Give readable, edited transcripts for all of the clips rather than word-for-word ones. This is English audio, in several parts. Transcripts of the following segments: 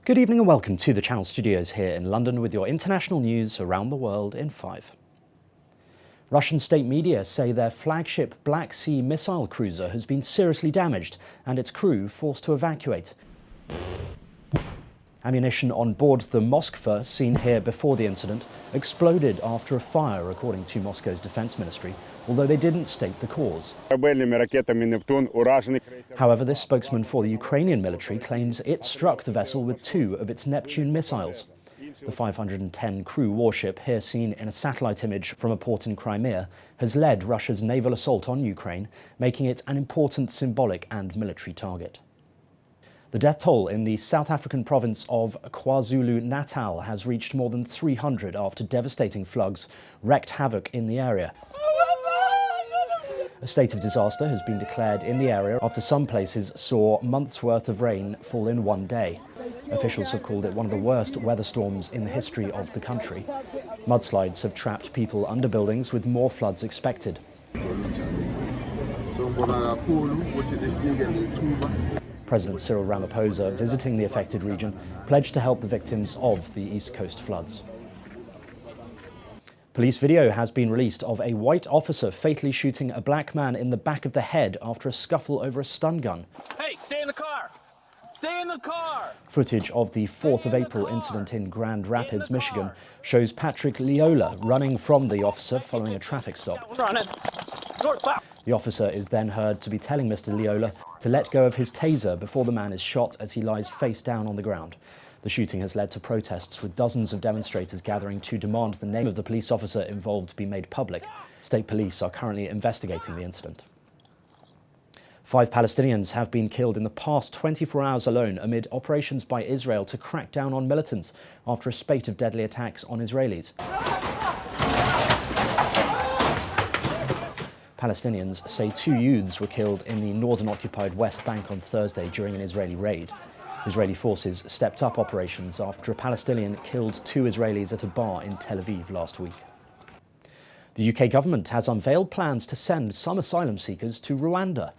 Good evening and welcome to the Channel Studios here in London with your international news around the world in 5. Russian state media say their flagship Black Sea missile cruiser has been seriously damaged and its crew forced to evacuate. Ammunition on board the Moskva, seen here before the incident, exploded after a fire, according to Moscow's defense ministry, although they didn't state the cause. However, this spokesman for the Ukrainian military claims it struck the vessel with 2 of its Neptune missiles. The 510 crew warship, here seen in a satellite image from a port in Crimea, has led Russia's naval assault on Ukraine, making it an important symbolic and military target. The death toll in the South African province of KwaZulu-Natal has reached more than 300 after devastating floods wreaked havoc in the area. A state of disaster has been declared in the area after some places saw months' worth of rain fall in one day. Officials have called it one of the worst weather storms in the history of the country. Mudslides have trapped people under buildings with more floods expected. President Cyril Ramaphosa, visiting the affected region, pledged to help the victims of the East Coast floods. Police video has been released of a white officer fatally shooting a black man in the back of the head after a scuffle over a stun gun. Hey, stay in the car! Stay in the car! Footage of the 4th of April incident in Grand Rapids, Michigan, shows Patrick Leola running from the officer following a traffic stop. The officer is then heard to be telling Mr. Leola to let go of his taser before the man is shot as he lies face down on the ground. The shooting has led to protests, with dozens of demonstrators gathering to demand the name of the police officer involved be made public. State police are currently investigating the incident. 5 Palestinians have been killed in the past 24 hours alone amid operations by Israel to crack down on militants after a spate of deadly attacks on Israelis. Palestinians say 2 youths were killed in the northern occupied West Bank on Thursday during an Israeli raid. Israeli forces stepped up operations after a Palestinian killed 2 Israelis at a bar in Tel Aviv last week. The UK government has unveiled plans to send some asylum seekers to Rwanda.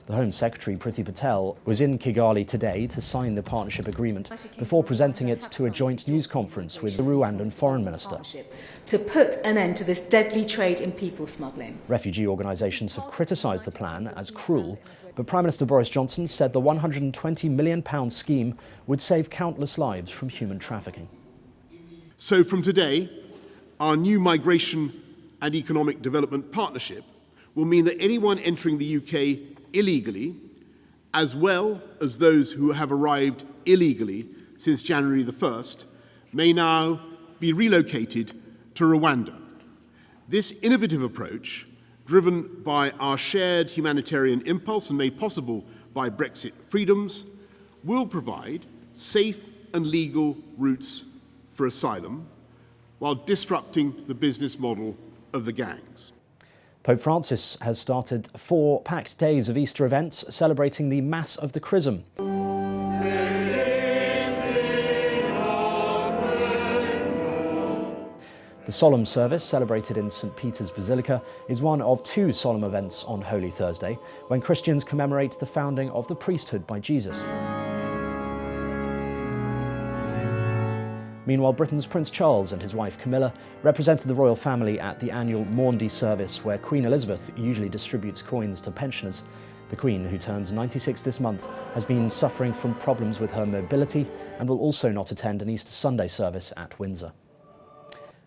The Home Secretary, Priti Patel, was in Kigali today to sign the partnership agreement before presenting it to a joint news conference with the Rwandan Foreign Minister. To put an end to this deadly trade in people smuggling. Refugee organisations have criticised the plan as cruel, but Prime Minister Boris Johnson said the £120 million scheme would save countless lives from human trafficking. So from today, our new migration and economic development partnership will mean that anyone entering the UK illegally, as well as those who have arrived illegally since January the 1st, may now be relocated to Rwanda. This innovative approach, driven by our shared humanitarian impulse and made possible by Brexit freedoms, will provide safe and legal routes for asylum while disrupting the business model of the gangs. Pope Francis has started 4 packed days of Easter events celebrating the Mass of the Chrism. The solemn service, celebrated in St. Peter's Basilica, is one of 2 solemn events on Holy Thursday, when Christians commemorate the founding of the priesthood by Jesus. Meanwhile, Britain's Prince Charles and his wife Camilla represented the royal family at the annual Maundy service, where Queen Elizabeth usually distributes coins to pensioners. The Queen, who turns 96 this month, has been suffering from problems with her mobility and will also not attend an Easter Sunday service at Windsor.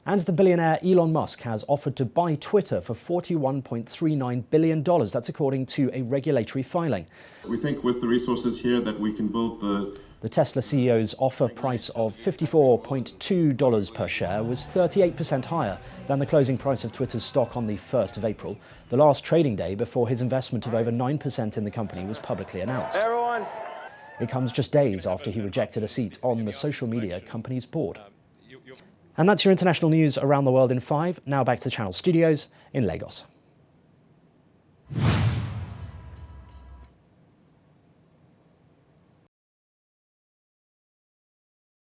And the billionaire Elon Musk has offered to buy Twitter for $41.39 billion. That's according to a regulatory filing. We think with the resources here that we can build The Tesla CEO's offer price of $54.2 per share was 38% higher than the closing price of Twitter's stock on the 1st of April, the last trading day before his investment of over 9% in the company was publicly announced. It comes just days after he rejected a seat on the social media company's board. And that's your international news around the world in 5. Now back to Channel Studios in Lagos.